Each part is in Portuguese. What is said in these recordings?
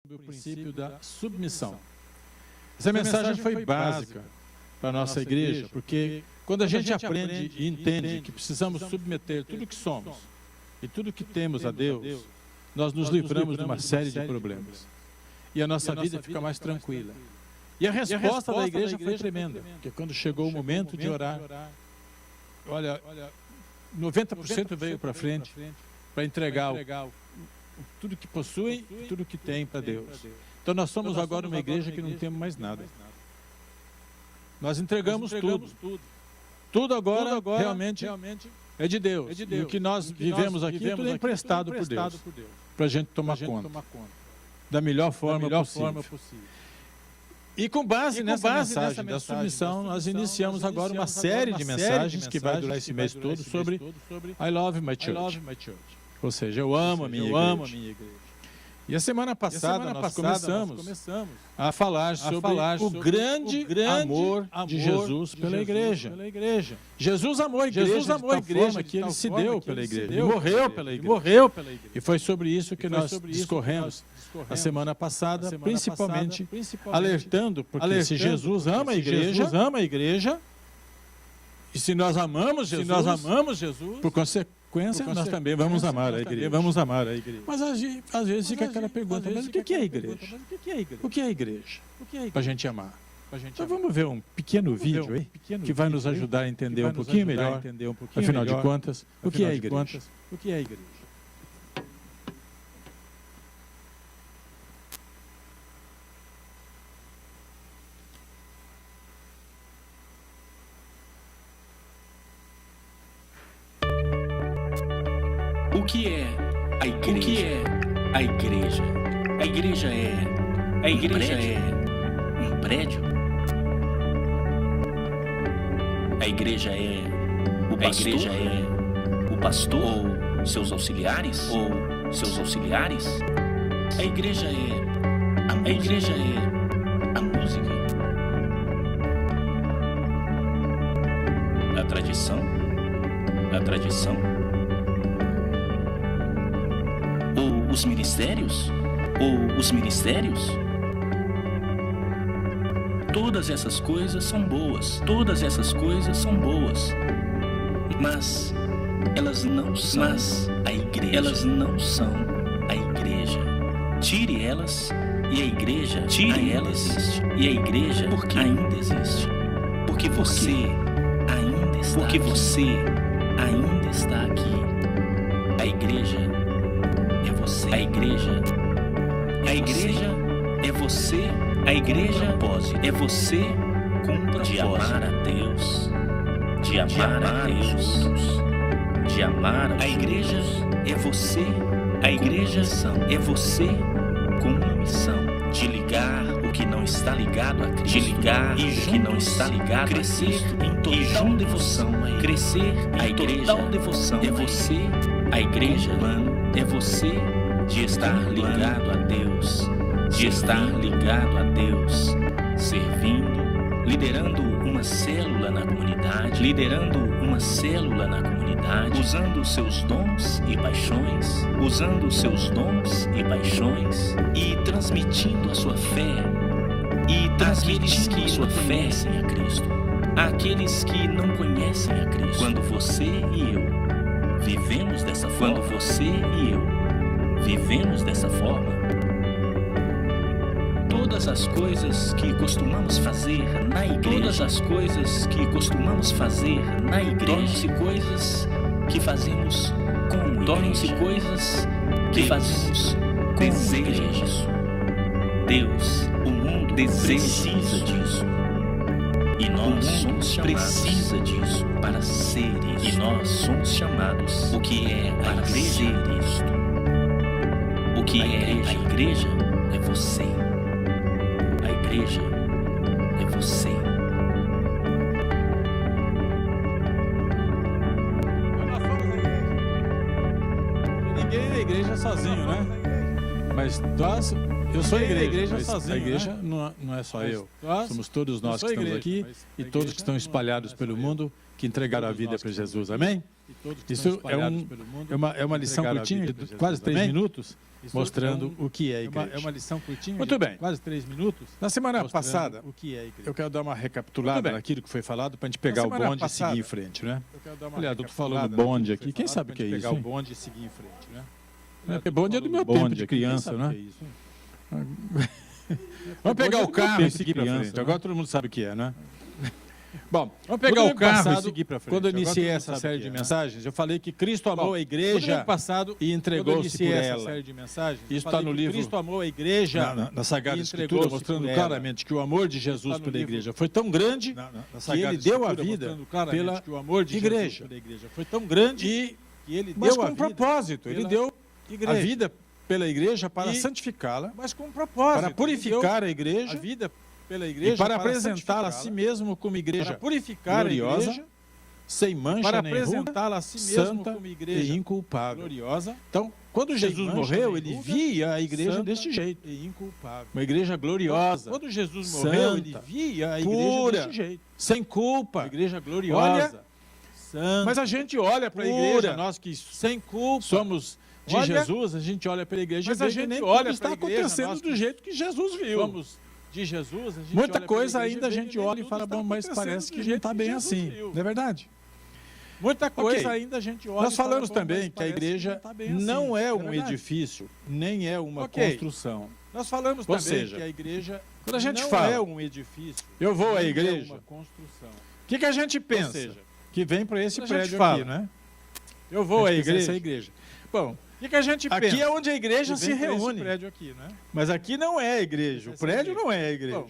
sobre o princípio da submissão. Essa mensagem foi básica para a nossa igreja, porque quando a gente aprende e entende que precisamos submeter tudo que somos e tudo que temos a Deus, nós nos livramos de uma série de problemas. E a nossa vida fica mais tranquila. E a resposta da igreja foi tremenda, porque quando chegou o momento de orar, olha, 90% veio para frente para entregar tudo que possui e tudo que tem para Deus. Então nós somos agora uma igreja que não temos mais nada. Nós entregamos tudo. Tudo agora realmente é de Deus. E o que nós vivemos aqui, tudo é emprestado por Deus, para a gente tomar conta da melhor forma possível. E com base nessa mensagem da submissão, nós iniciamos agora uma série de mensagens que vai durar esse mês todo sobre I love my church. Ou seja, eu amo a minha igreja. E a semana passada nós começamos a falar sobre o grande amor de Jesus pela igreja. Jesus amou a igreja de tal forma que ele se deu pela igreja, ele morreu pela igreja. E foi sobre isso que nós discorremos a semana passada, principalmente alertando, porque se Jesus ama a igreja, e se nós amamos Jesus, por consequência, nós também vamos amar a igreja. Mas às vezes fica aquela pergunta, mas o que é a igreja? O que é a igreja? Para a gente amar. Então vamos ver um pequeno vídeo aí, que vai nos ajudar a entender um pouquinho melhor, afinal de contas, o que é a igreja? O que é a igreja? A igreja é um prédio? A igreja é o pastor ou seus auxiliares? A igreja é a música? A tradição? Ou os ministérios? Todas essas coisas são boas. Mas elas não são a igreja. Tire elas e a igreja ainda existe. Porque você ainda está aqui. A igreja é você. A igreja é você. A igreja é você com um propósito de amar a Deus, de amar a a igreja é você. A igreja é você com uma missão de ligar o que não está ligado a Cristo, crescer em total devoção a Ele. A igreja é você. A igreja é você de estar ligado a Deus, servindo, liderando uma célula na comunidade, usando seus dons e paixões, e transmitindo a sua fé, àqueles que não conhecem a Cristo, Quando você e eu vivemos dessa forma, todas as coisas que costumamos fazer na igreja, tornam-se coisas que fazemos como desejo. Deus, o mundo precisa disso. E nós somos chamados para ser isso. E nós somos chamados o que é para ser isto. O que é a igreja é você. A igreja é você. Nós somos a igreja. Ninguém é igreja sozinho, né? Mas eu sou a igreja sozinho. A igreja não é só eu. Somos todos nós que estamos aqui e todos que estão espalhados pelo mundo que entregaram a vida para Jesus. Amém? Isso é uma lição curtinha, de quase 3 minutos, mostrando o que é a igreja. É uma lição curtinha, muito bem. Quase 3 minutos. Na semana passada, o que é a igreja. Eu quero dar uma recapitulada naquilo que foi falado para a gente pegar o bonde e seguir em frente, né? Aliás, eu estou falando bonde aqui, quem sabe o que é isso? Pegar o bonde e seguir em frente, né? Porque bonde é do meu tempo de criança, né? Vamos pegar o carro e seguir para frente. Agora todo mundo sabe o que é, né? Bom, vamos pegar o carro e seguir para frente. Quando eu iniciei essa série de mensagens, eu falei que Cristo amou a igreja e entregou-se por ela. Isso está no livro. Cristo amou a igreja na Sagrada Escritura, mostrando claramente que o amor de Jesus pela igreja foi tão grande que ele deu a vida pela igreja. Foi tão grande que ele deu a vida. Mas com um propósito. Ele deu a vida pela igreja para santificá-la, mas com um propósito, para purificar a igreja, a vida pela igreja, e para apresentá-la a si mesmo como igreja gloriosa, sem mancha nem ruga, santa e inculpável. Então, quando Jesus morreu, ele via a igreja deste jeito, uma igreja gloriosa. Quando Jesus morreu, ele via a igreja deste jeito, sem culpa, uma igreja gloriosa. Mas a gente olha para a igreja, nós que sem culpa somos de Jesus, a gente olha para a igreja, mas a gente olha, está acontecendo do jeito que Jesus viu. Somos de Jesus, a gente muita coisa ainda a gente olha e fala, bom, mas parece que não está bem assim, não é verdade? Muita coisa ainda a gente olha. Nós falamos também que a igreja não é um edifício, nem é uma construção. Nós falamos também que a igreja quando a gente fala, é um edifício, eu vou à igreja, uma construção. O que a gente pensa? Que vem para esse prédio aqui, né? Eu vou à igreja. Bom, o que a gente pensa? Aqui é onde a igreja se reúne. Aqui, né? Mas aqui não é a igreja. O prédio não é a igreja. Bom,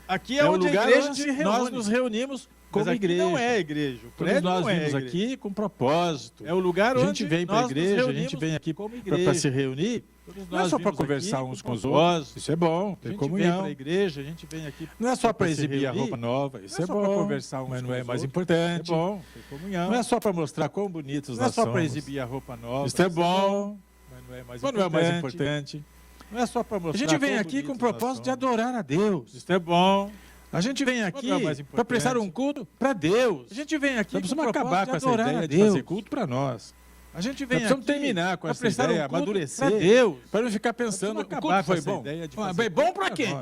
aqui é onde a igreja se reúne. Nós nos reunimos como igreja. Não é a igreja. O prédio nós não é vimos aqui com propósito. É o lugar onde a gente vem para a igreja, a gente vem aqui para se reunir. Não é só para conversar uns com os outros. Isso é bom. Ter comunhão. Para a igreja, a gente vem aqui. Não é só para exibir a roupa nova. Isso é bom. Conversar uns mas não é mais importante. É bom. Ter comunhão. Não é só para mostrar quão bonitos nós somos. Não é só para exibir a roupa nova. Isso é bom. Mas não é mais importante. Não é só para mostrar. A gente vem aqui com o propósito de adorar a Deus. Isso é bom. A gente vem aqui para prestar um culto para Deus. A gente vem aqui para acabar com essa ideia de fazer culto para nós. A gente vem precisamos terminar com essa ideia, amadurecer, para não ficar pensando, o culto foi bom. Foi bom para quem?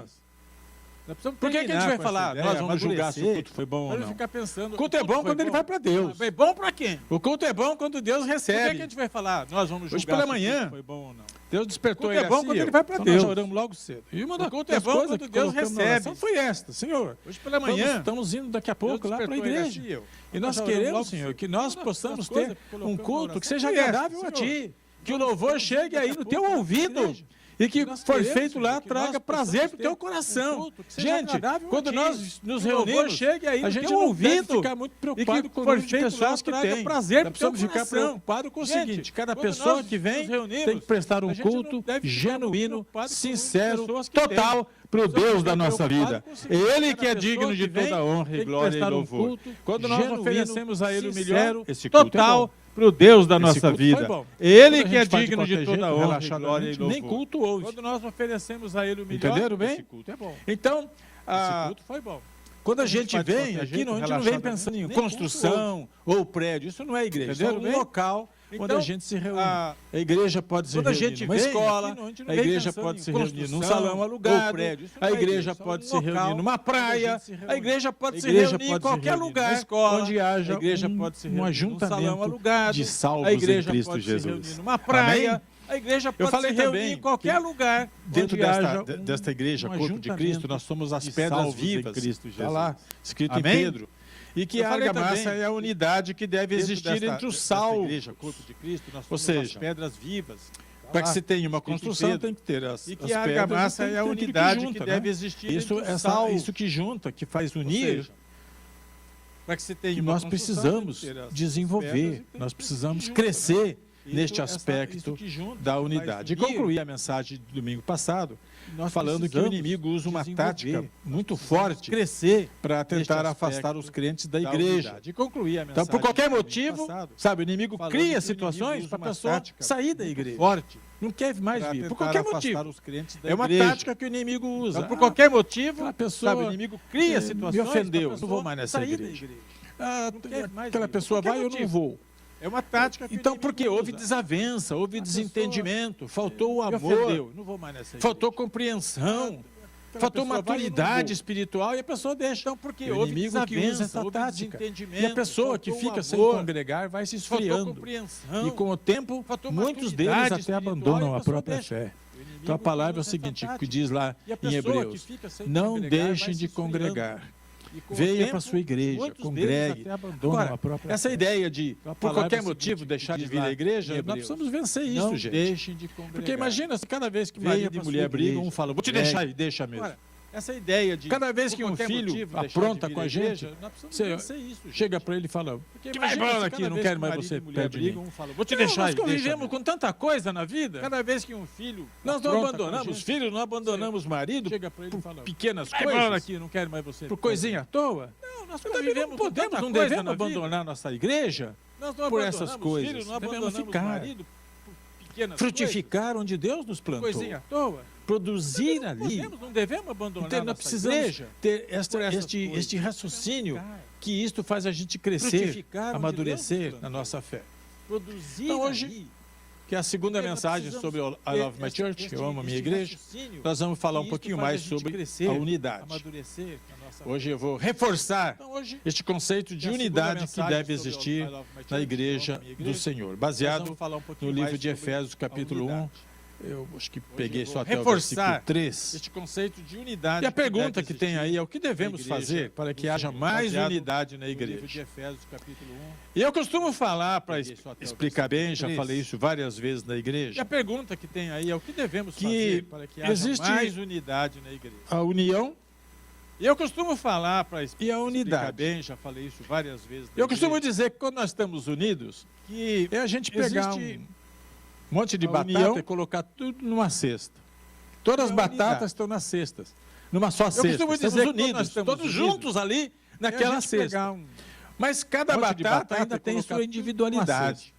Por que a gente vai falar, nós vamos julgar se o culto foi bom ou não? Ficar pensando, o culto é bom quando ele vai para Deus. Foi bom para quem? O culto é bom quando Deus recebe. Por que a gente vai falar, nós vamos julgar hoje pela manhã, se foi bom ou não? Deus despertou ele é bom quando ele vai para então Deus. Nós oramos logo cedo. E uma das coisas quando Deus recebe. Foi esta, Senhor. Hoje pela manhã, estamos indo daqui a pouco lá para a igreja. E nós queremos, Senhor, que nós possamos ter um culto que seja agradável a Ti. Que o louvor chegue aí no teu ouvido. E que foi feito lá traga prazer para o teu coração. Gente, quando nós nos reunimos, a gente não deve ficar muito preocupado com o número de pessoas que tem. Nós precisamos ficar preocupados com o seguinte, cada pessoa que vem tem que prestar um culto genuíno, sincero, total para o Deus da nossa vida. Ele que é digno de toda honra e glória e louvor. Quando nós oferecemos a Ele o melhor, esse culto é para o Deus da nossa vida. Ele que é digno de toda honra, glória e louvor. Nem culto houve. Quando nós oferecemos a Ele o melhor, entenderam bem? Esse culto é bom. Então, esse culto foi bom. Quando a gente vem aqui, a gente não vem pensando em construção ou prédio. Isso não é igreja. Isso é um local onde a gente se reúne. A igreja pode se reunir numa escola, a igreja pode se reunir num salão alugado, a igreja pode se reunir numa praia, a igreja pode se reunir em qualquer lugar onde haja um ajuntamento de salvos em Cristo Jesus. Numa praia, a igreja pode se reunir em qualquer lugar. Dentro desta igreja, corpo de Cristo, nós somos as pedras vivas. Está lá, escrito em Pedro. E que a argamassa é a unidade que deve existir entre os salvos. Igreja, corpo de Cristo, nós somos ou seja, as pedras vivas. Para que se tenha uma construção, tem que ter as pedras. E que a argamassa é a unidade que deve existir entre os salvos. Isso que junta, que faz unir. Para que se tenha que nós precisamos desenvolver, nós precisamos crescer neste aspecto da unidade. E concluí a mensagem do domingo passado falando que o inimigo usa uma tática muito forte para tentar afastar os crentes da igreja. Então, por qualquer motivo, sabe, o inimigo cria situações para a pessoa sair da igreja. Não quer mais vir, por qualquer motivo. É uma tática que o inimigo usa. Então, por qualquer motivo, a pessoa, sabe, o inimigo cria situações me ofendeu, não vou mais nessa igreja. Aquela pessoa vai, eu não vou. É uma tática que então, porque houve desavença, houve desentendimento, faltou o amor, faltou compreensão, faltou maturidade espiritual e a pessoa deixa. Então, porque o houve desavença, essa tática. E a pessoa que fica sem congregar vai se esfriando. E com o tempo, muitos deles até abandonam a própria fé. Então a palavra é o seguinte, que diz lá em Hebreus, não deixem de congregar. Venha para a sua igreja, congregue. Agora, essa ideia de, por qualquer motivo, deixar de vir à igreja, nós precisamos vencer isso, gente. Deixem de congregar. Porque imagina, se cada vez que marido e mulher brigam, um fala, vou te deixar aí, deixa mesmo. Essa ideia de... Cada vez que um filho apronta com a gente, você chega para ele e fala, que vai embora aqui, não quero mais você perto de mim. Vou te deixar aí. Nós convivemos com tanta coisa na vida. Cada vez que um filho... Nós não abandonamos filho, não abandonamos marido por pequenas coisas. Vai embora aqui, não quero mais você. Por coisinha à toa. Não, nós convivemos com tanta coisa. Não devemos abandonar nossa igreja por essas coisas. Devemos ficar. Frutificar onde Deus nos plantou. Coisinha à toa. Produzir ali. Não devemos abandonar então, nós precisamos ter este raciocínio que isto faz a gente crescer, amadurecer na nossa fé. Então hoje, que é a segunda mensagem sobre I Love My Church, eu amo a minha igreja, nós vamos falar um pouquinho mais sobre a unidade. Hoje eu vou reforçar este conceito de unidade que deve existir na igreja do Senhor, baseado no livro de Efésios, capítulo 1, eu acho que peguei só até o versículo 3. Este conceito de unidade. E a pergunta que tem aí é o que devemos fazer para que haja mais unidade na igreja. E eu costumo falar, para explicar bem, já falei isso várias vezes na igreja. E a pergunta que tem aí é o que devemos fazer para que haja mais unidade na igreja. A união. E eu costumo falar para explicar bem, já falei isso várias vezes. Eu costumo dizer que quando nós estamos unidos, que é a gente pegar um monte de batata e colocar tudo numa cesta. Todas as batatas estão nas cestas, numa só cesta. Eu costumo dizer que nós estamos todos juntos ali naquela cesta. Mas cada batata ainda tem sua individualidade.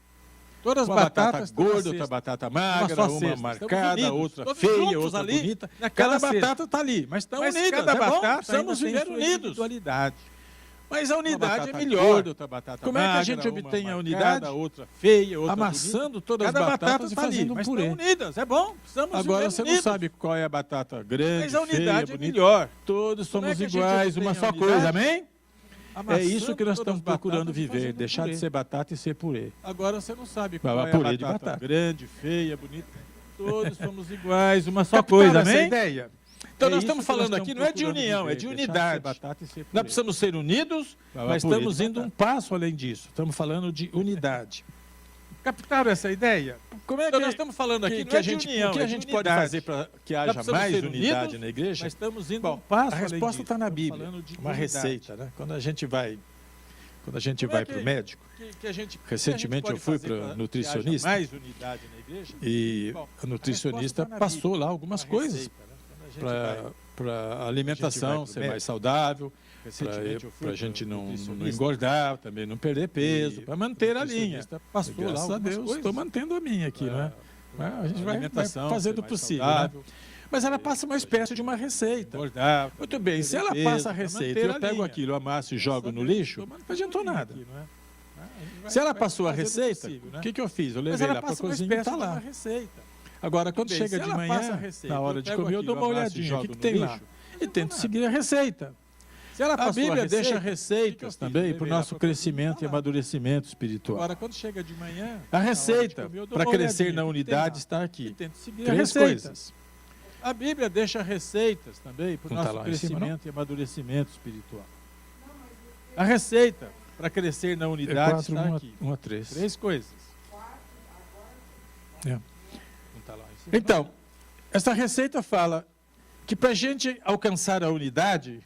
Todas as batatas gordas, outra batata magra, uma marcada, outra feia, outra bonita. Cada batata está ali, mas estão unidas. Cada batata precisamos viver unidos. Mas a unidade é melhor. Como é que a gente obtém a unidade? Outra feia, outra amassando todas as batatas e fazendo um purê. Unidas, é bom. Agora você não sabe qual é a batata grande, mas a unidade é melhor. Todos somos iguais, uma só coisa, amém? É isso que nós estamos procurando viver, deixar de ser batata e ser purê. Agora você não sabe qual é a purê de batata grande, feia, bonita. Todos somos iguais, uma só coisa, amém? Essa ideia. Então nós estamos falando aqui, não é de união, é de unidade. Nós precisamos ser unidos, mas estamos indo um passo além disso. Estamos falando de unidade. Captaram essa ideia? Como é que então, nós estamos falando aqui, que a gente, união, o que a gente pode fazer para que haja mais unidade na igreja? Nós estamos indo um passo além disso. A resposta está na Bíblia, uma receita, né? Quando a gente vai para o médico, recentemente eu fui para o nutricionista e o nutricionista passou lá algumas coisas para a alimentação ser mais saudável, para a gente não engordar, também não perder peso, para manter a linha. Passou lá, graças a Deus, estou mantendo a minha aqui, né? A gente vai fazendo o possível, né? Mas ela passa uma espécie de uma receita. Muito bem, se ela passa a receita e eu pego aquilo, amasso e jogo no lixo, não adiantou nada. Se ela passou a receita, o que eu fiz? Eu levei lá para a cozinha e está lá. Agora, quando chega de manhã, na hora de comer, eu dou uma olhadinha, o que tem lá? E tento seguir a receita. A Bíblia deixa receitas também para o nosso crescimento e amadurecimento espiritual. Agora, quando chega de manhã, a receita para crescer na unidade está aqui. 3 coisas. A Bíblia deixa receitas também para o nosso crescimento e amadurecimento espiritual. A receita para crescer na unidade está aqui. 1 a 3. 3 coisas. Então, essa receita fala que para a gente alcançar a unidade,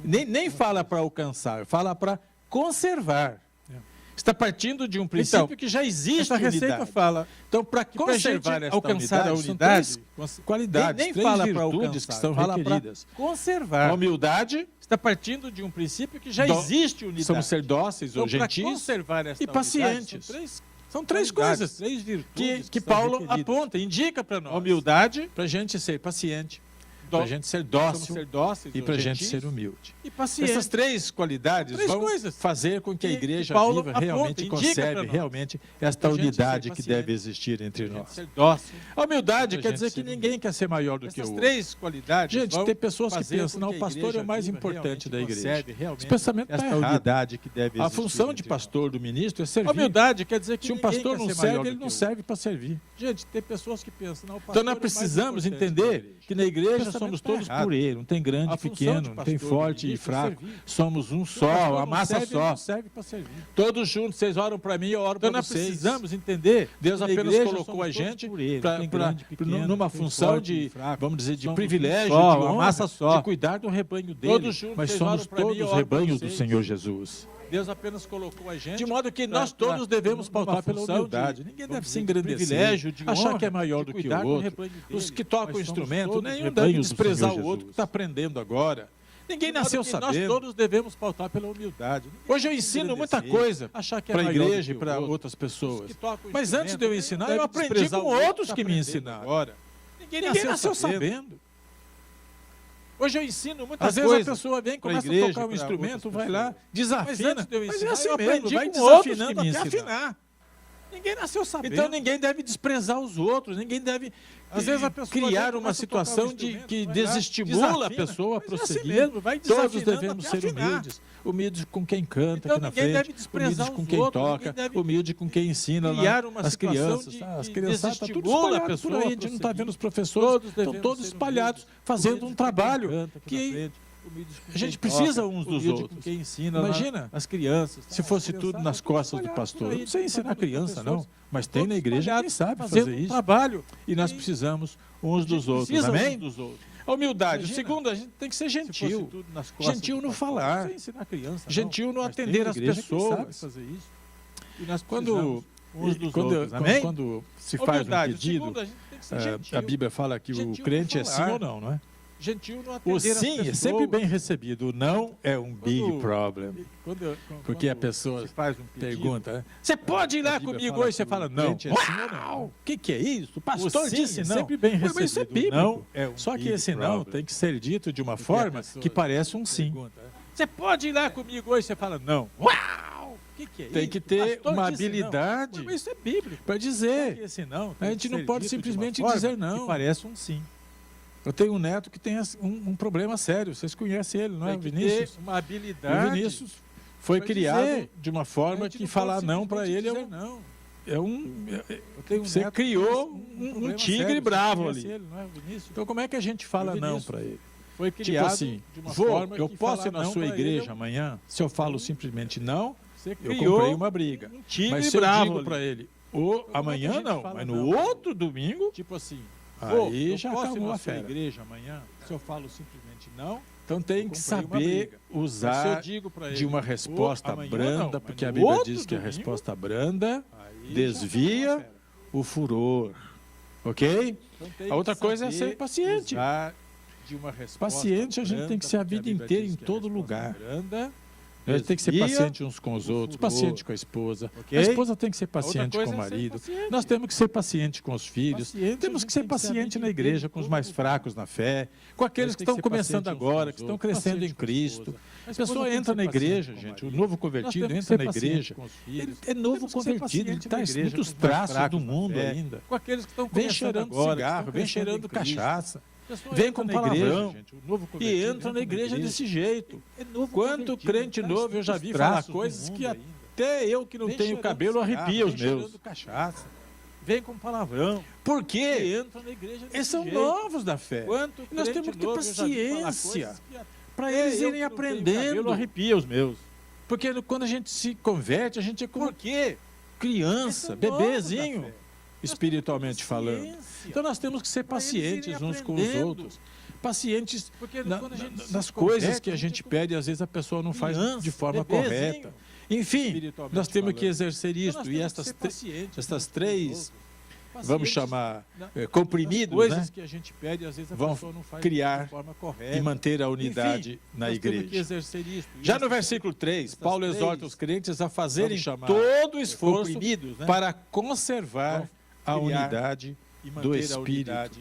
nem fala para alcançar, fala para conservar. Está partindo de um princípio que já existe. Essa receita fala. Então, para conservar esta alcançar a unidade, qualidades, nem fala para alcançar, que são requeridas. Conservar. A humildade está partindo de um princípio que já existe unidade. Somos ser dóceis ou gentis e pacientes. São 3 coisas que Paulo aponta, indica para nós. A humildade, para a gente ser paciente. para a gente ser dócil e para a gente ser humilde. Essas três qualidades vão fazer com que a igreja viva realmente e conserve realmente esta unidade que deve existir entre nós. A humildade quer dizer que ninguém quer ser maior do que o outro. Gente, tem pessoas que pensam, não, o pastor é o mais importante da igreja. Esse pensamento está errado. A função de pastor, do ministro, é servir. A humildade quer dizer que se um pastor não serve, ele não serve para servir. Gente, tem pessoas que pensam, não, o pastor então nós precisamos entender que na igreja somos todos por ele, não tem grande, pequeno, não tem forte e fraco. Somos um só, a massa só. Todos juntos, vocês oram para mim, eu oro para vocês. Então nós precisamos entender, Deus apenas colocou a gente numa função de, vamos dizer, de privilégio, de honra, de cuidar do rebanho dele. Mas somos todos rebanhos do Senhor Jesus. Deus apenas colocou a gente de modo que nós todos devemos pautar pela humildade. Ninguém deve se engrandecer, achar que é maior do que o outro. Os que tocam instrumento, nenhum deve desprezar o outro que está aprendendo agora. Ninguém nasceu sabendo. Nós todos devemos pautar pela humildade. Hoje eu ensino muita coisa para a igreja e para outras pessoas. Mas antes de eu ensinar, eu aprendi com outros que me ensinaram. Ninguém nasceu sabendo. Hoje eu ensino muitas coisas. Às vezes a pessoa vem, começa a tocar um instrumento, vai lá, desafina. Mas é assim mesmo, aprendi vai com outros desafinando que me até ensinaram. afinar. Ninguém nasceu sabendo. Então ninguém deve desprezar os outros, ninguém deve às vezes a pessoa criar uma situação que desestimula a pessoa a prosseguir. Todos devemos ser humildes. Humildes com quem canta então, aqui na frente, humildes com quem toca, humilde com quem ensina as crianças. As crianças estão tudo espalhadas por aí, a gente não está vendo os professores, estão todos espalhados, fazendo um trabalho que a gente precisa uns dos outros. Imagina as crianças. Se fosse tudo nas costas do pastor. Eu não sei ensinar criança, não. Mas tem na igreja quem sabe fazer isso. Trabalho. E nós precisamos uns dos outros. Amém? A humildade. O segundo, a gente tem que ser gentil. Gentil no falar. Gentil no atender as pessoas. Quando se faz um pedido, a Bíblia fala que o crente é sim ou não, não é? O sim é sempre bem recebido, o não é um big problem. Porque a pessoa pergunta, você pode ir lá comigo hoje? Você fala, não. Uau! O que é isso? O pastor disse não. Sempre bem recebido. Mas isso é bíblico. Só que esse não tem que ser dito de uma forma que pareça um sim. Você pode ir lá comigo hoje? Você fala, não. Uau! Que é tem que ter uma habilidade isso é bíblico para dizer. A gente não pode simplesmente dizer não. Que parece um sim. Eu tenho um neto que tem um problema sério. Vocês conhecem ele, não é? O Vinícius. Uma habilidade. O Vinícius foi criado de uma forma que falar não para ele você criou um tigre bravo ali. Então como é que a gente fala não para ele? Foi criado assim, eu posso ir na sua igreja amanhã? Se eu falo simplesmente não, eu comprei uma briga. Mas se eu digo para ele, amanhã não, mas no outro domingo, tipo assim, aí já acabou a sua igreja amanhã, se eu falo simplesmente não. Então tem que saber usar de uma resposta branda, porque a Bíblia diz que a resposta branda desvia o furor. Ok? A outra coisa é ser paciente. Paciente a gente tem que ser a vida inteira em todo lugar. A gente tem que ser paciente uns com os outros, paciente com a esposa. A esposa tem que ser paciente com o marido. Nós temos que ser paciente com os filhos. Temos que ser paciente na igreja com os mais fracos na fé, com aqueles que estão começando agora, que estão crescendo em Cristo. A pessoa entra na igreja, gente, o novo convertido entra na igreja. Ele é novo convertido, ele está em muitos traços do mundo ainda. Vem cheirando cigarro, vem cheirando cachaça. Vem com palavrão e entra na igreja desse jeito. Quanto crente novo eu já vi falar coisas que até eu que não tenho cabelo arrepia os meus. Vem com palavrão. Por quê? Eles são novos da fé. E nós temos que ter paciência para eles irem aprendendo. Arrepia os meus. Porque quando a gente se converte, a gente é como criança, bebezinho, espiritualmente falando. Então nós temos que ser pacientes uns com os outros. Pacientes nas coisas que a gente pede, às vezes a pessoa não faz de forma correta. Enfim, nós temos que exercer isso. E estas três, vamos chamar, comprimidos, né? Vão criar e manter a unidade na igreja. Já no versículo 3, Paulo exorta os crentes a fazerem todo o esforço para conservar a unidade do Espírito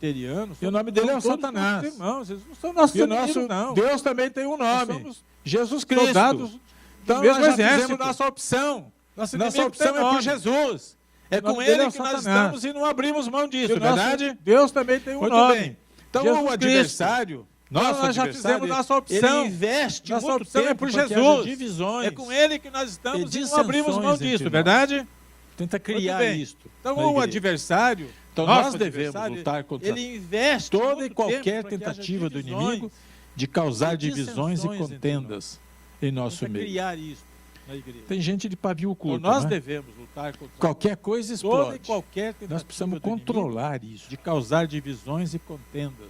presbiterianos. E o nome dele é o Satanás. Irmãos, eles não são nossos e o inimigos, nosso não. Deus também tem um nome. Nós somos Jesus Cristo. soldados Então nós já fizemos nossa opção. Nossa opção é por Jesus. É com Ele que nós estamos e não abrimos mão disso, verdade? Deus também tem um nome. Muito bem. Então Jesus o adversário, nós já fizemos nossa opção. Ele investe nossa muito opção tempo é por para que Jesus. haja divisões. É com Ele que nós estamos e não abrimos dissensões mão entre disso, nós. verdade? Tenta criar bem. isto. Então na o igreja. adversário, Então nosso nós devemos adversário, lutar contra ele investe toda muito e qualquer tempo para que haja tentativa do divisões. inimigo de causar E divisões e dissensões entre contendas em nosso Tenta meio. criar isso na igreja. Tem gente de pavio Então curto, nós né? devemos lutar contra Qualquer coisa toda explode. e qualquer tentativa Nós precisamos do inimigo controlar isso. de causar divisões e contendas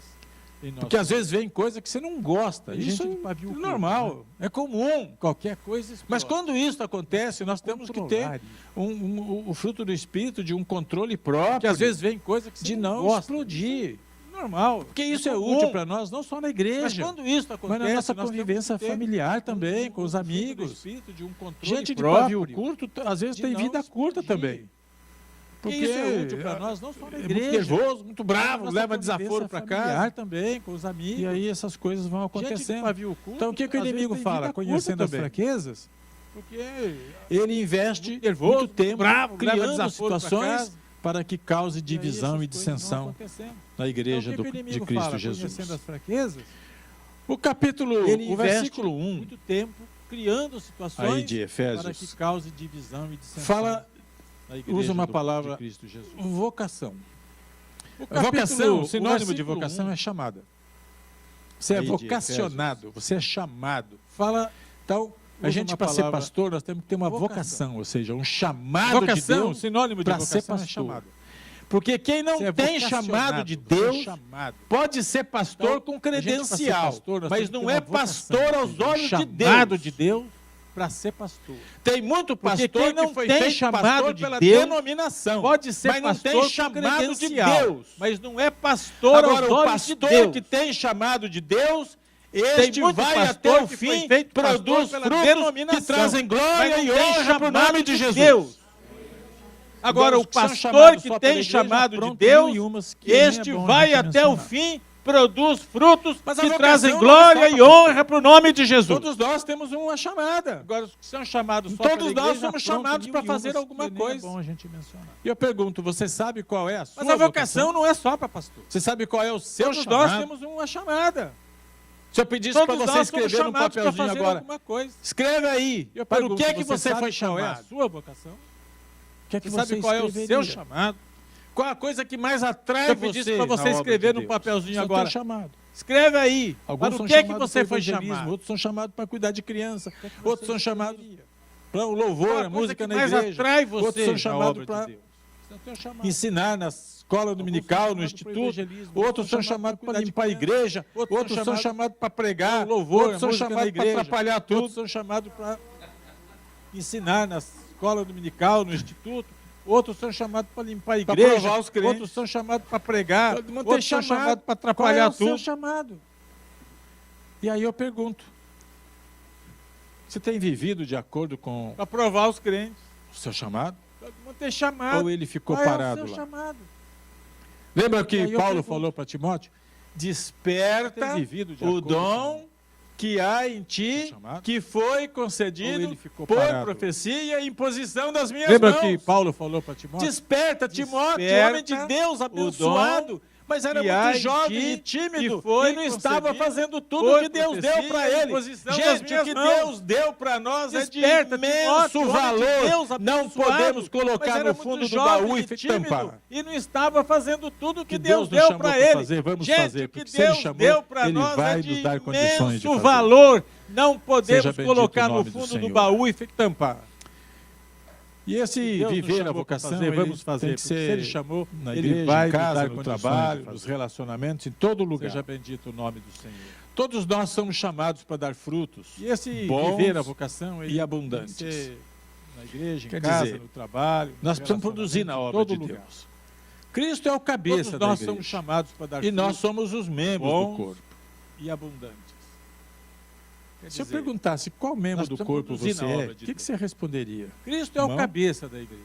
em nosso Porque às meio. vezes vem coisa que você não gosta. Tem Isso gente é de pavio curto, normal, é comum. qualquer coisa explode. Mas quando isso acontece, nós temos que ter Controlar isso. o fruto do Espírito de um controle próprio. Porque às vezes vem coisa que você de não gosta. explodir. Normal. Porque isso é comum. útil para nós, não só na Mas igreja, quando isso acontece, mas na nossa nós convivência temos que ter familiar também, com os fruto do amigos. espírito, de um controle Gente de próprio, pavio curto, às vezes de tem não vida curta explodir. também. Porque isso é útil para nós, não só na é igreja. muito nervoso, muito bravo, Nossa leva convivência desaforo para familiar casa. também, com os amigos. E aí essas coisas vão Gente de acontecendo. pavio curto, Então o que o às vezes inimigo tem fala? vida curta Conhecendo as também. fraquezas, Porque ele investe nervoso, muito tempo bravo, leva criando desaforo pra situações casa. para que cause E aí divisão essas e coisas vão dissensão acontecendo. na igreja Então, o que o de inimigo Cristo fala? Jesus. Conhecendo as fraquezas, O capítulo, ele o investe versículo 1 muito tempo criando situações aí de para Efésios que cause divisão e dissensão fala, na igreja usa uma de palavra Cristo Jesus. vocação. O Vocação, o sinônimo de versículo vocação 1, é chamada. Você é aí de vocacionado, você é chamado. fala, Então, a usa gente, uma para ser palavra, pastor, nós temos que ter uma vocação. vocação, ou seja, um chamado vocação, de Deus sinônimo de para vocação ser pastor. é chamado. Porque quem não Você é tem vocacionado, chamado de você é Deus chamado. pode ser pastor Então, com a gente, para ser credencial, pastor, nós mas temos que não ter é uma vocação, pastor aos ou seja, olhos de chamado Deus. de Deus para ser pastor. Tem muito Porque pastor quem não que foi tem feito chamado pastor de pela Deus, denominação, Pode ser mas não pastor tem com chamado de credencial, Deus. mas não é pastor Agora, aos o olhos de pastor Deus. que tem chamado de Deus, Tem este muito vai pastor até o que foi fim, feito pastor produz pela frutos denominação, que trazem mas glória não e tem honra para o chamado nome de Jesus. Deus. Agora, o os que são pastor chamados que só pela tem igreja, chamado de pronto, Deus, mil e umas que nem é este bom a vai gente até o mencionar. fim, produz frutos Mas a que vocação trazem não é glória só e para honra para o nome de Jesus. Todos nós temos uma chamada. Agora, os que são chamados só Todos pela nós igreja, somos pronto, chamados mil para e fazer umas alguma que nem coisa. É bom a gente mencionar. E eu pergunto, você sabe qual é a sua Mas a vocação não é só para pastor. Você sabe qual é o seu Todos chamado? nós temos uma chamada. Se eu pedisse para Todos você nós somos escrever num chamados para papelzinho fazer agora, alguma coisa. escreve aí, Eu para o pergunto, que você sabe foi qual é a chamado? sua vocação? O que é que Você sabe qual é o seu chamado? Qual a coisa que mais atrai Se eu você pedisse para você na obra escrever de num Deus? papelzinho Seu agora, chamado. escreve aí. Alguns Para são o que chamados você para foi evangelismo, chamado? outros são chamados para cuidar de criança, O que outros são você chamados escreveria? para o louvor, Qual a a coisa música que na mais igreja. atrai você Outros são na chamados obra de para Deus? Esse é o teu chamado. ensinar na escola dominical, no chamados para instituto. evangelismo, Outros são chamados para limpar a igreja. Outros são chamados para pregar. para o louvor, Outros a são música na chamados para igreja. atrapalhar tudo. Outros são chamados para ensinar na escola dominical, no instituto. Outros são chamados para limpar a Para igreja. provar os crentes. Outros são chamados para pregar. Todo mundo tem Outros são chamado. chamados para Qual é atrapalhar o seu tudo. chamado? E aí eu pergunto, você tem vivido de acordo com Para provar os crentes. o seu chamado? Todo mundo tem chamado. Ou ele ficou Qual é o parado seu lá? chamado? Lembra E que aí eu Paulo pergunto, falou para Timóteo? Desperta tem vivido de o acordo dom que há em Seu ti, chamado? que foi Ou concedido ele ficou por parado? profecia e imposição das minhas Lembra mãos. que Paulo falou para Timóteo? Desperta, Timóteo, Desperta homem de Deus, o abençoado, dom mas era que há muito em jovem ti, e tímido, que foi e não estava concedido fazendo tudo por o que Deus deu profecia para e ele. imposição das Gente, o minhas que mãos. Deus deu para nós Desperta, é de imenso Timóteo, homem de valor. Deus, Não abençoado, podemos mas colocar era no muito fundo do jovem baú e e tímido, tampar. E não estava fazendo tudo o que Que Deus Deus nos deu chamou para para ele. fazer, vamos Gente, fazer, o que porque se Ele Deus chamou, deu para Ele nós vai é de nos dar condições de imenso fazer. valor. Não podemos Seja bendito colocar o no nome do fundo do Senhor. baú e tampar. E esse Deus nos viver a chamou para vocação, fazer, ele vamos fazer, tem que porque se ser Ele chamou, na Ele igreja, vai em nos casa, dar no condições de trabalho, fazer. nos relacionamentos, em todo lugar. Seja bendito o nome do Senhor. Todos nós somos chamados para dar frutos E esse bons viver a vocação ele e abundantes. tem que ser na igreja, em Quer casa, dizer, no trabalho. Nós no precisamos produzir na relacionamento, obra em de todo lugar. Deus. Cristo é o cabeça Todos da nós igreja. somos chamados para dar E nós frutos somos os membros bons do corpo. e abundantes. Quer Se eu dizer, perguntasse qual membro nós do precisamos corpo produzir você na é, obra o de que Deus. você responderia? Cristo é o Mão, cabeça da igreja.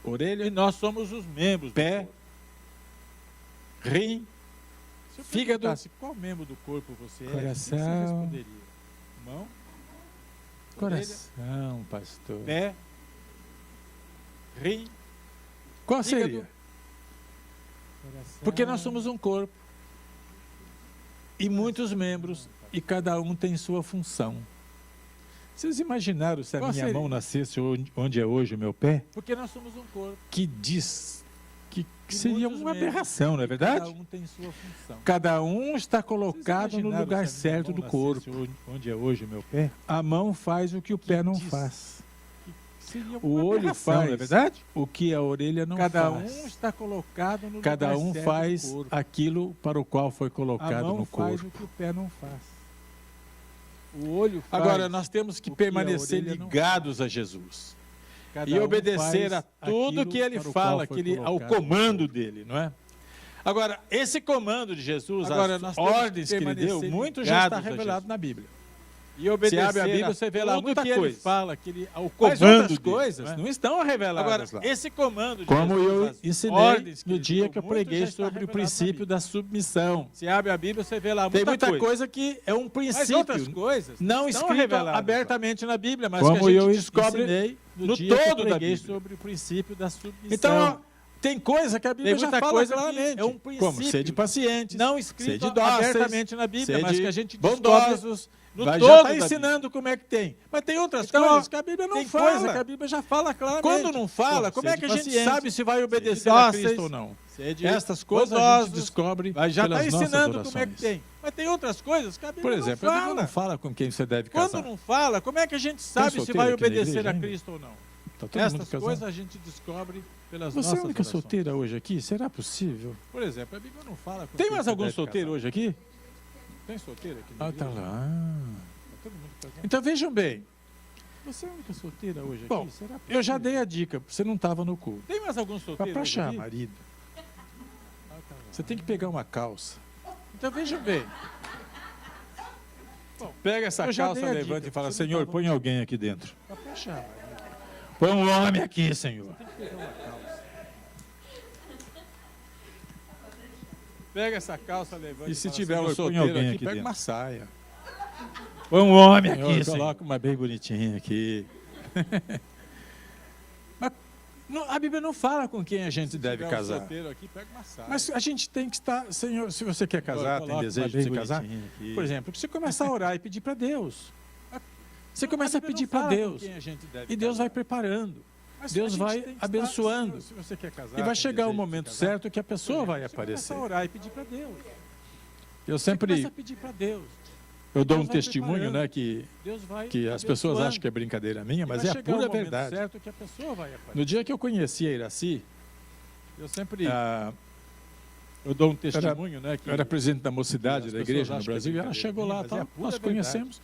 Orelha, E nós somos os membros pé, do corpo. rim, Se eu fígado, perguntasse qual membro do corpo você é, o que você coração, responderia? Mão, Coração, pastor. pé, rim, Qual fígado. seria? Porque nós somos um corpo. E muitos membros, e cada um tem sua função. Vocês imaginaram se a Qual minha seria? mão nascesse onde é hoje o meu pé? Porque nós somos um corpo. Que diz que E seria muitos uma membros, aberração, não é e verdade? Cada um tem sua função. Cada um está colocado Vocês no imaginaram lugar se a minha certo mão do corpo. nascesse Onde é hoje o meu pé? A mão faz o que o pé não diz faz. Seria O uma olho aberração, faz não é verdade? o que a orelha não Cada faz. um está colocado no Cada lugar um certo faz do corpo. aquilo para o qual foi A colocado mão no faz corpo. o que o pé não faz. O olho faz. Agora, nós temos que o que a permanecer orelha não ligados a Jesus. Cada E um obedecer faz a tudo aquilo que ele para o fala, qual foi ao colocado no comando corpo. dele, não é? Agora, esse comando de Jesus, Agora, as nós temos que ordens que ele deu, permanecer muito já está ligados a revelado Jesus. na Bíblia. E obedecer abre a Bíblia, você vê lá tudo muita que ele coisa. fala, que ele, ao Mas comando outras dele, coisas não é? não estão reveladas Agora, lá. esse comando de Como Jesus, eu as ensinei ordens no ele dia deu, que eu muito preguei já está sobre o revelado na princípio Bíblia. da submissão. Se abre a Bíblia, você vê lá Tem muita coisa. coisa que é um Mas princípio outras coisas não estão escrito reveladas lá. abertamente na Bíblia, mas Como que a gente eu descobre ensinei no dia que eu todo da preguei Bíblia. sobre o princípio da submissão. Então, tem coisa que a Bíblia Tem já muita fala coisa que claramente. é um Como princípio ser de pacientes, não ser escrito de dóceis, abertamente na Bíblia, ser mas de que a gente bondosos. no Vai, todo já está da ensinando como é que tem. Mas tem outras Então, coisas que a Bíblia não tem fala. coisa que a Bíblia já fala claramente. Quando não fala, como é que a gente sabe se vai obedecer a Cristo ou não? Estas coisas a gente descobre Mas já está pelas nossas ensinando como é que orações. tem. Mas tem outras coisas que a Bíblia Por exemplo, a não Bíblia fala. não fala com quem você deve casar. Quando não fala, como é que a gente sabe se solteiro vai aqui na obedecer igreja a ainda? Cristo ou não? Tá todo mundo Estas casado? coisas a gente descobre pelas Você é nossas a única orações. solteira hoje aqui? Será possível? Por exemplo, a Bíblia não fala com Tem quem mais você algum deve solteiro casar. hoje aqui? Tem solteiro aqui na Ah, tá igreja? lá. Tá todo mundo casado. Então vejam bem, Você é a única solteira hoje Bom, aqui? Será eu já possível? dei a dica, você não estava no culto. Tem mais algum solteiro Para hoje achar aqui? marido, Ah, tá lá. você tem que pegar uma calça. Então vejam bem. Pega essa Eu já calça, dei a levanta dica, e fala, você não Senhor, tava- põe alguém aqui dentro. Pra achar marido, Põe um homem aqui, Senhor. tem que pegar uma calça. Pega essa calça, levanta E se fala, tiver um Senhor, põe solteiro alguém aqui, aqui pega dentro. uma saia. Põe um homem aqui, Senhor, Senhor. coloca uma bem bonitinha aqui. Mas a Bíblia não fala com quem a gente Se deve tiver um casar. solteiro aqui, pega uma saia. Mas a gente tem que estar, Senhor, se você quer casar, tem Coloca desejo uma de se bem casar, bonitinha aqui. por exemplo, você começa a orar e pedir para Deus. Você A começa a Bíblia pedir não para fala com Deus. quem a gente deve E Deus casar. vai preparando. Mas Deus a gente vai tem que estar- abençoando. se você quer casar, E vai tem chegar o desejo de momento casar, certo que a pessoa vai você aparecer. começa a orar e pedir para Deus. Eu Você sempre começa a pedir para Deus. eu dou um Deus vai testemunho, preparando. né, que Deus vai as pessoas abençoando. acham que é brincadeira minha, E mas vai é a chegar o pura momento verdade. certo que a pessoa vai aparecer. No dia que eu conheci a Iraci, Eu sempre ah, eu dou um testemunho, né? eu era presidente da mocidade as da pessoas igreja no acham que é Brasil, e ela brincadeira chegou lá, minha, mas é tal, a pura nós verdade. conhecemos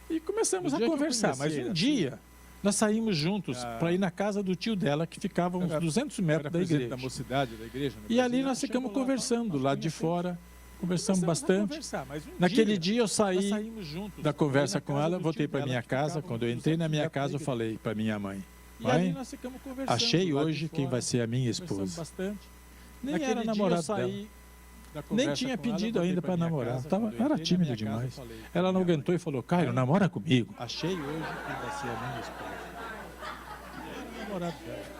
e começamos No a dia que eu conversar. conheci Mas a um Iraci, dia nós saímos juntos Ah, para ir na casa do tio dela, que ficava uns era- 200 era metros da presidente igreja. da mocidade da igreja. no E Brasil, ali ela nós chegou ficamos lá, conversando, nós do lado de conhecemos. fora, conversamos Começamos a bastante. conversar, mas um Naquele dia eu nós saí saímos juntos, da conversa aí na com casa ela, do voltei tio para dela, minha que casa. ficava Quando uns eu entrei na 200 minha metros da casa, eu igreja. falei para minha mãe, E ali mãe, nós ficamos conversando. achei do lado de hoje quem fora, vai ser a minha conversamos esposa. bastante. Nem Naquele era dia namorado eu saí dela. da conversa Nem tinha com ela, pedido voltei ainda pra para minha namorar. casa, Tava, quando eu era entrei na tímido minha casa, demais. eu falei pra Ela não minha mãe, aguentou e falou, Caio, namora comigo. achei hoje quem vai ser a minha esposa. Era namorado dela.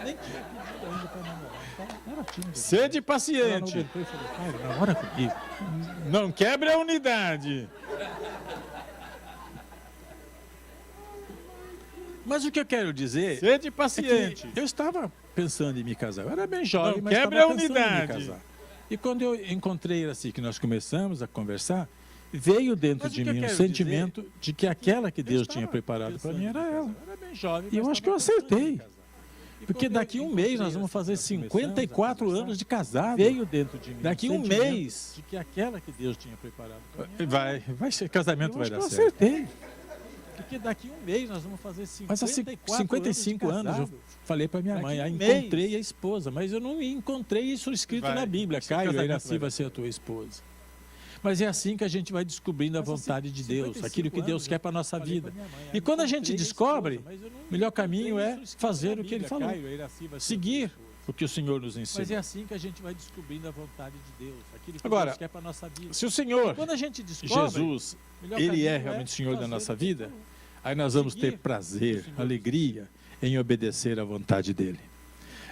Nem tinha pedido ainda para namorar. Então, era tímido. Sede Ela não paciente. aguentou e falou, Caio, namora comigo. Não quebre a unidade. Mas o que eu quero dizer Sede é paciente. que eu estava pensando em me casar. Eu era bem jovem, Não mas quebre estava a pensando em me unidade. casar. E quando eu encontrei assim, que nós começamos a conversar, veio dentro Mas o de que eu mim um quero sentimento de que aquela que Eu Deus estava tinha preparado para pensando mim em era me casar. ela. Eu era bem jovem, E eu mas acho que eu estava pensando em acertei. casar. E Porque quando eu daqui um encontrei mês nós vamos assim, fazer nós começamos a 54 conversar, anos de casado. veio dentro de mim Daqui um sentimento mês. de que aquela que Deus tinha preparado para mim era Vai ser casamento, eu vai acho dar que eu certo. acertei. Porque daqui um mês nós vamos fazer 54 Mas há 55 anos eu falei para minha Daqui mãe, um aí mês. encontrei a esposa, mas eu não encontrei isso escrito Vai, na Bíblia. esse Caio, casamento Iraci vai vai dar ser a tua esposa. Mas é assim que a gente vai descobrindo a Mas há vontade de Deus, 55 aquilo que Deus anos quer eu para a nossa falei vida. pra minha mãe, E aí quando a gente encontrei a descobre, esposa, mas eu não o melhor caminho encontrei é isso escrito fazer na o que ele Bíblia. falou. Caio, Iraci vai ser Seguir a tua esposa. o que o Senhor nos Mas ensina. é assim que a gente vai descobrindo a vontade de Deus, aquilo que Agora, Deus quer para a nossa vida. Se o Senhor, Quando a gente descobre, Jesus, o melhor Ele caminho é realmente o Senhor da fazer nossa o que ele vida, falou. Aí nós vamos ter prazer, alegria em obedecer à vontade dele.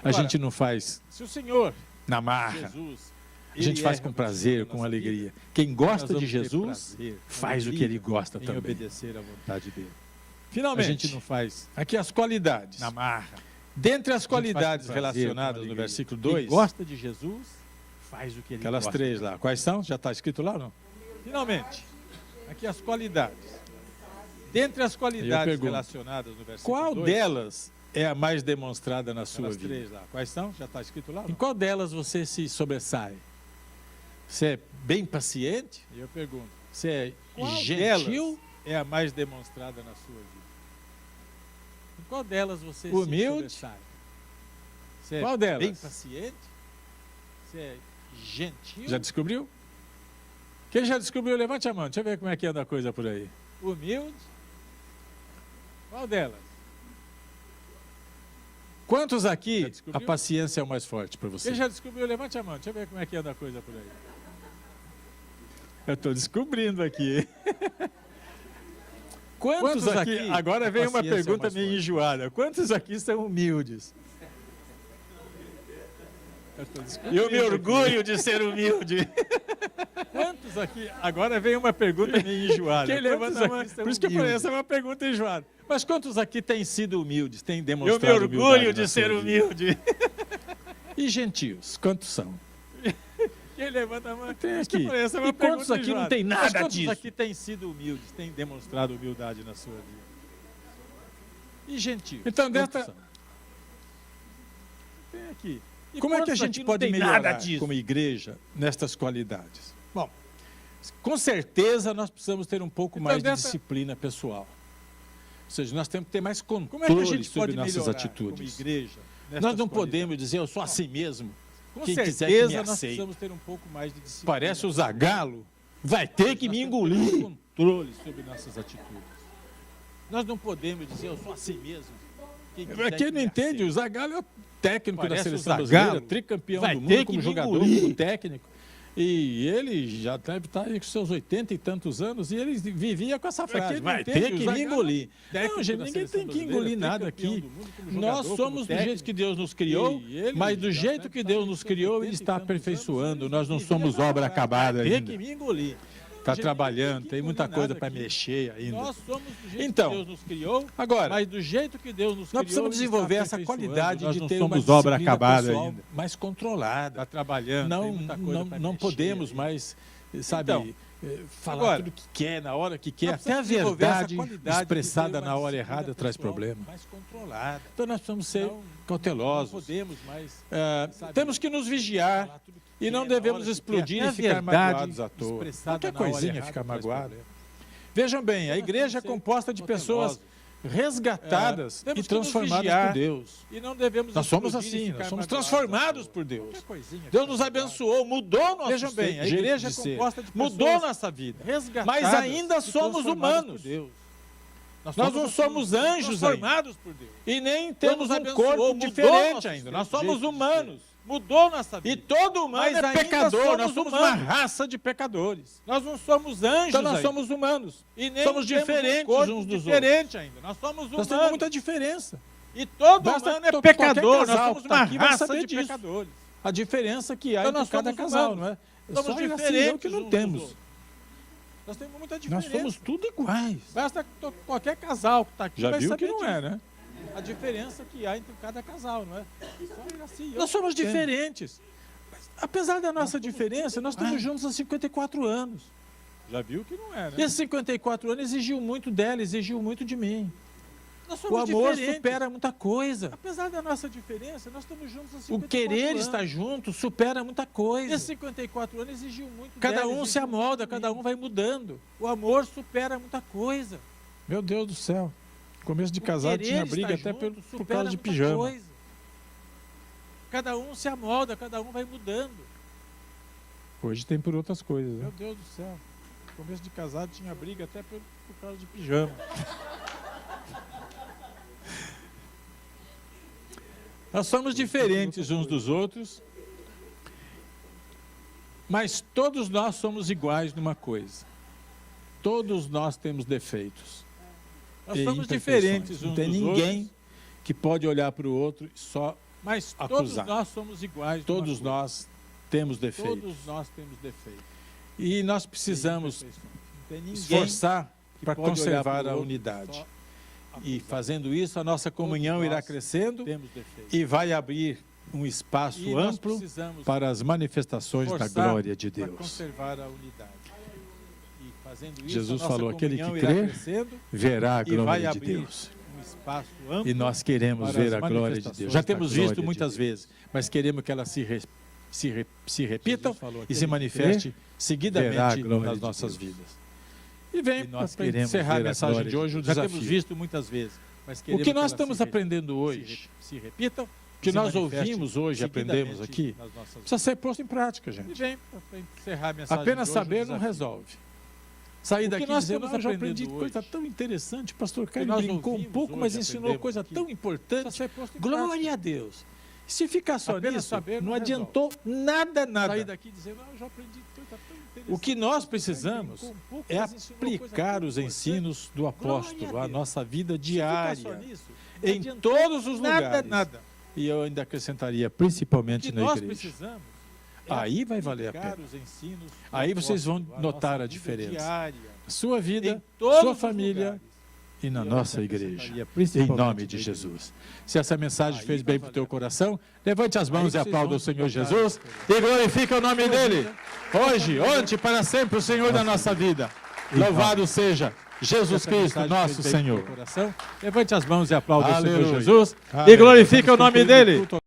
A gente não faz Se o Senhor, na marra, Jesus, a gente ele faz é com realmente prazer, a com nossa alegria. vida, Quem gosta nós de vamos ter Jesus, prazer, faz o que alegria ele gosta em também. obedecer à vontade dele. A Finalmente, gente não faz aqui as qualidades. na marra. Dentre as A gente faz qualidades com prazer, relacionadas com no alegria. versículo Quem 2, gosta de Jesus, faz o que ele aquelas gosta. 3 lá, quais são? Já está escrito lá ou não? Finalmente, aqui as qualidades. Dentre as qualidades pergunto, relacionadas no versículo Qual 2, delas é a mais demonstrada na sua aquelas vida? 3 lá, quais são? Já está escrito lá ou Em não? qual delas você se sobressai? Você é bem paciente? E eu pergunto, Você é qual gentil? delas é a mais demonstrada na sua vida? Em qual delas você Humilde? se sobressai? Você é Qual delas? bem paciente? Você é gentil? Já descobriu? Quem já descobriu, levante a mão. Deixa eu ver como é que anda a coisa por aí. Humilde? Qual delas? Quantos Já aqui descobriu? a paciência é o mais forte para você? Quem já descobriu, levante a mão. Deixa eu ver como é que anda a coisa por aí. Eu estou descobrindo aqui. Quantos aqui? Agora a vem uma paciência é o pergunta mais meio forte? enjoada. Quantos aqui são humildes? Eu tô Eu descobrindo me aqui. orgulho de ser humilde. Quantos aqui? Agora vem uma pergunta meio enjoada. Quem levanta Quantos a mão? aqui são Por isso que eu falei, humildes? essa é uma pergunta enjoada. Mas quantos aqui têm sido humildes, têm Eu demonstrado me orgulho humildade de na ser sua vida? humilde. E gentios, quantos são? Quem levanta a mão? Tem Por isso que eu aqui. falei, essa é uma E quantos pergunta aqui não enjoada. tem Mas nada quantos disso? aqui têm sido humildes, têm demonstrado humildade na sua vida? E gentios? Então, quantos desta- são? Tem aqui. E Como é que a quantos gente aqui não pode tem melhorar nada disso? como igreja nestas qualidades? Bom, com certeza nós precisamos ter um pouco Então, mais de dessa- disciplina pessoal. Ou seja, nós temos que ter mais Como é que a controle gente sobre pode nossas melhorar atitudes. como igreja? Nós nestas não qualidades? podemos dizer, eu sou assim mesmo. Com Quem quiser que certeza me nós aceite. precisamos ter um pouco mais de disciplina. Parece o Zagalo, vai ter que Nós me temos que ter mais engolir. controle sobre nossas atitudes. Nós não podemos dizer, eu sou assim mesmo. Quem quiser Para quem que não me entende, o aceite. Zagallo é o técnico da Parece o seleção Zagallo, brasileira, tricampeão vai do ter mundo que como me jogador, engolir. como técnico. E ele já deve estar aí com seus 80 e tantos anos, e ele vivia com essa Pra frase, quem não vai entende, ter o que me Zagallo engolir. técnico Não, gente, da ninguém seleção tem que brasileira, engolir nada tricampeão aqui. do mundo como Nós jogador, somos como do jeito técnico. que Deus nos criou, E ele mas do já jeito deve que estar Deus aí com nos seus criou, 80 Ele e está tantos aperfeiçoando. anos, Nós não vivia somos com essa obra frase, acabada vai ter ainda. que me engolir. Está Gente, trabalhando, ninguém tem muita engolir coisa nada para aqui. mexer ainda. Nós somos do jeito Então, que Deus nos criou, Agora, mas do jeito que Deus nos criou, nós precisamos Ele desenvolver está essa aperfeiçoando. qualidade Nós de não ter uma somos obra disciplina acabada pessoal ainda. mais controlada. Está trabalhando, tem muita coisa Não, pra não mexer podemos aí. mais, sabe, Então, falar agora, tudo o que quer, na hora que quer. Nós Até a precisamos desenvolver essa verdade qualidade de expressada ter uma na hora disciplina errada traz pessoal problema. mais controlada. Então nós precisamos ser Não cautelosos. podemos mais Sabe, temos que nos vigiar falar tudo que e quer, não na devemos hora que explodir quer. e Até a ficar verdade magoados à toa. expressada Qualquer na hora coisinha errada fica traz magoado. problema. Vejam bem, a Nós igreja é temos que ser composta de pessoas cautelosos. resgatadas Temos e que nos transformadas vigiar. por Deus. E não devemos Nós somos explodir e assim, ficar nós somos magoados transformados à toa. por Deus. Qualquer coisinha Deus fica nos magoado. abençoou, mudou nosso Vejam bem, a jeito igreja de é ser. composta de Mudou pessoas nossa vida. resgatadas Mas ainda e somos transformadas humanos. por Deus. Nós não somos anjos transformados por Deus. E nem Deus temos nos um abençoou, corpo mudou diferente nosso ainda. Nós somos jeito de humanos. Mudou nossa E vida. todo humano Mas é ainda pecador. Nós somos somos uma humanos. raça de pecadores. Nós não somos anjos Então nós ainda. somos humanos. E nem somos temos diferentes um corpo uns dos diferente ainda. Nós somos Nós temos humanos. muita diferença. E todo Basta humano é qualquer pecador. Nós casal somos que tá uma aqui vai raça saber de disso. pecadores. A diferença que há Então entre nós cada somos casal, humanos. não é? Somos Só ele assim, diferentes eu que não uns dos temos. outros. Nós temos muita Nós diferença. somos tudo iguais. Basta qualquer casal que está aqui Já vai viu saber que não disso. é, né? A diferença que há entre cada casal, não é? Só ele assim, eu Nós somos entendo. diferentes. Mas, apesar da nossa diferença, nós estamos iguais. juntos há 54 anos. Já viu que não é, né? E esses 54 anos exigiu muito dela, exigiu muito de mim. Nós O somos amor diferentes. supera muita coisa. Apesar da nossa diferença, nós estamos juntos há 54 O querer anos. estar junto supera muita Esses coisa. 54 anos exigiu muito Cada dela, um se exigiu muito amolda, de cada mim. um vai mudando. O amor supera muita coisa. Meu Deus do céu. Começo de O casado querer tinha briga estar até junto por supera causa de muita pijama. coisa. Cada um se amolda, cada um vai mudando. Hoje tem por outras coisas, né? Meu Deus do céu. Começo de casado tinha briga até por causa de pijama. Nós somos diferentes uns dos outros, mas todos nós somos iguais numa coisa. Todos nós temos defeitos. Nós e somos imperfeições. diferentes Não uns tem dos ninguém outros, que pode olhar para o outro e só mas todos acusar. nós somos iguais. Todos numa coisa. nós temos defeitos. Todos nós temos defeitos. E nós precisamos Não tem ninguém esforçar que para pode olhar conservar pro a outro unidade. só E acusar. fazendo isso, a nossa comunhão Todos irá nós crescendo temos defeitos. e vai abrir um espaço E nós amplo precisamos para as manifestações da esforçar glória de para Deus. conservar a unidade. E fazendo isso, Jesus a nossa falou, aquele que comunhão irá crer, crescendo Verá a e vai glória de abrir Deus. um espaço amplo. E nós queremos para ver as a glória de manifestações Deus. Já da temos glória visto de muitas Deus. vezes, mas queremos que elas se repitam Jesus falou, e aquele se que manifeste verá a seguidamente glória nas de nossas Deus. vidas. E vem E nós para queremos encerrar a ver a mensagem glória de hoje, de Deus. já Desafio. temos visto muitas vezes. Mas O queremos que nós elas estamos se aprendendo se hoje, se repitam, o que se nós manifestem ouvimos hoje, aprendemos seguidamente aqui, nas nossas precisa ser posto em prática, E gente. vem para encerrar a mensagem Apenas de hoje, saber um não desafio. resolve. Sair O que daqui nós dizendo, estamos eu já aprendi aprendendo coisa hoje, tão interessante, pastor que Caio nós brincou um ouvimos pouco, hoje, mas ensinou aprendemos coisa aqui, tão precisa importante. ser posto em Glória prática. a Deus. Se ficar só Apenas nisso, saber não não adiantou nada, Sair nada. daqui dizendo, eu já aprendi coisa tão interessante. O que nós Pastor Caio precisamos brincou um pouco, é mas ensinou coisa aplicar tão os importante. ensinos do apóstolo à Deus. nossa vida Se ficar só diária, nisso, não em adiantou todos os nada, lugares. nada. E eu ainda acrescentaria, O principalmente que na nós igreja. precisamos é Aí vai valer a aplicar pena. os ensinos do Aí vocês vão apóstolo à notar nossa a vida diferença. diária, Sua em vida, todos sua os família lugares. e na E eu nossa acrescentaria, igreja. Em principalmente nome na de igreja. Jesus. Se essa mensagem Aí fez vai bem para o valer teu a pena. coração, levante as mãos e vocês aplauda vão o Senhor notar a Jesus diferença. e glorifique o nome dEle. Hoje, ontem, para sempre, o Senhor da nossa vida. Louvado seja Jesus Cristo, nosso Senhor. Levante as mãos e aplauda o Senhor Aleluia. Jesus e Aleluia. glorifique o Vamos nome concluir o dEle. culto.